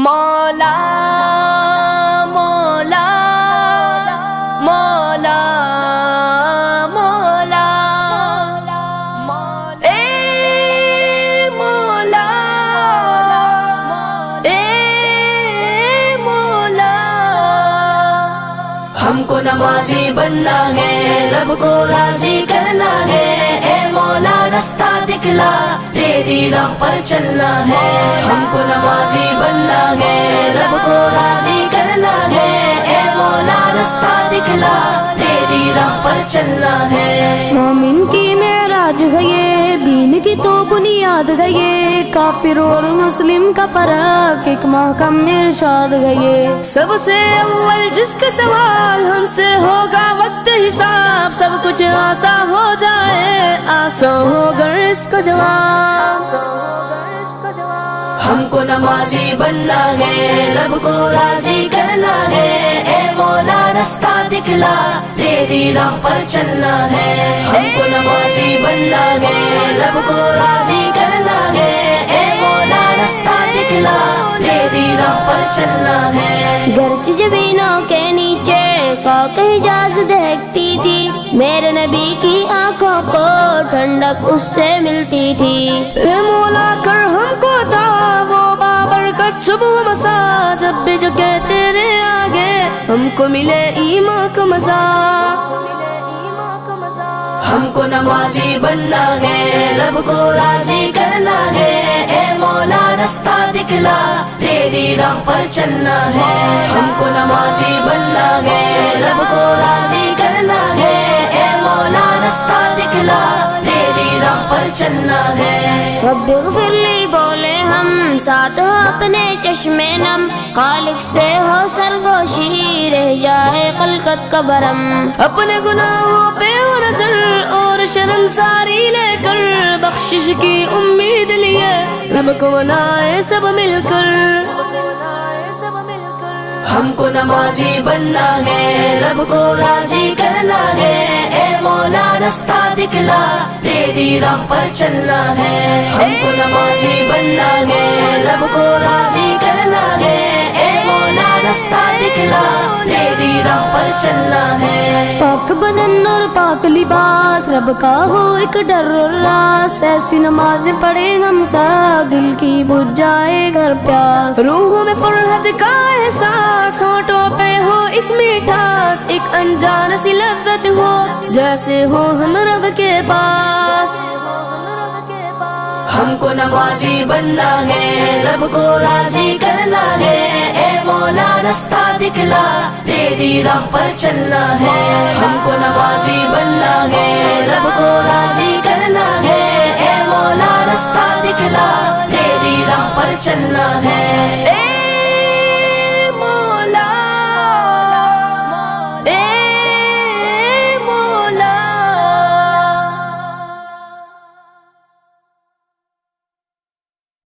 مولا مولا مولا مولا اے مولا اے مولا، ہم کو نمازی بننا ہے، رب کو راضی کرنا ہے، اے مولا رستہ دکھلا، تیری راہ پر چلنا ہے، ہم کو نمازی بننا ہے، رب کو راضی کرنا ہے، اے مولا رستہ دکھلا، تیری راہ پر چلنا ہے۔ مومن کی معراج ہے یہ، دین کی تو بنیاد ہے یہ، کافر اور مسلم کا فرق ایک محکم ارشاد ہے یہ۔ سب سے اول جس کا سوال ہم سے ہوگا وقت حساب، سب کچھ آسان ہو جائے، آسان ہوگا اس کا جواب۔ ہم کو نمازی بننا ہے، رب کو راضی کرنا ہے، اے مولا رستہ دکھلا، تیری راہ پر چلنا ہے، ہم کو نمازی بننا ہے، رب کو راضی کرنا ہے، اے مولا رستہ دکھلا، تیری راہ پر چلنا ہے۔ گرچہ زمینوں کے نیچے خاک حجاز دہکتی تھی، میرے نبی کی آنکھوں کو ٹھنڈک اس سے ملتی تھی۔ اے مولا کر ہم کو عطا وہ بابرکت صبح مساء، جب بھی جھکے تیرے آگے ہم کو ملے ایمان کا مزہ۔ ہم کو نمازی بننا ہے، رب کو راضی کرنا ہے، اے مولا رستہ دکھلا، تیری راہ پر چلنا ہے، ہم کو نمازی بننا ہے، رب کو راضی کرنا ہے، اے مولا رستہ دکھلا، تیری راہ پر چلنا ہے۔ رب اغفر لی بولے ہم، ساتھ ہو اپنے چشم نم، خالق سے ہو سرگوشی، رہ جائے خلقت کا بھرم۔ اپنے گناہوں پہ ہو نظر اور شرم ساری لے کر، بخشش کی امید لیے رب کو منائے سب مل کر۔ ہم کو نمازی بننا ہے، رب کو راضی کرنا ہے، اے مولا رستہ دکھلا، تیری راہ پر چلنا ہے، ہم کو نمازی بننا ہے، رب کو راضی کرنا ہے، اے مولا رستہ دکھلا، تیری راہ پر چلنا ہے۔ پاک بدن اور پاک لباس، رب کا ہو ایک ڈر اور راس، ایسی نماز پڑھے ہم سب، دل کی بجھ جائے گھر پیاس۔ روحوں میں فرحت کا احساس، ہونٹوں پہ ہو ایک میٹھاس، ایک انجان سی لذت ہو، جیسے ہو ہم رب کے پاس۔ ہم کو نمازی بننا ہے، رب کو راضی کرنا ہے، اے مولا رستہ دکھلا، تیری راہ پر چلنا ہے، ہم کو نمازی بننا ہے، رب کو راضی کرنا ہے، اے مولا رستہ دکھلا، تیری راہ پر چلنا ہے۔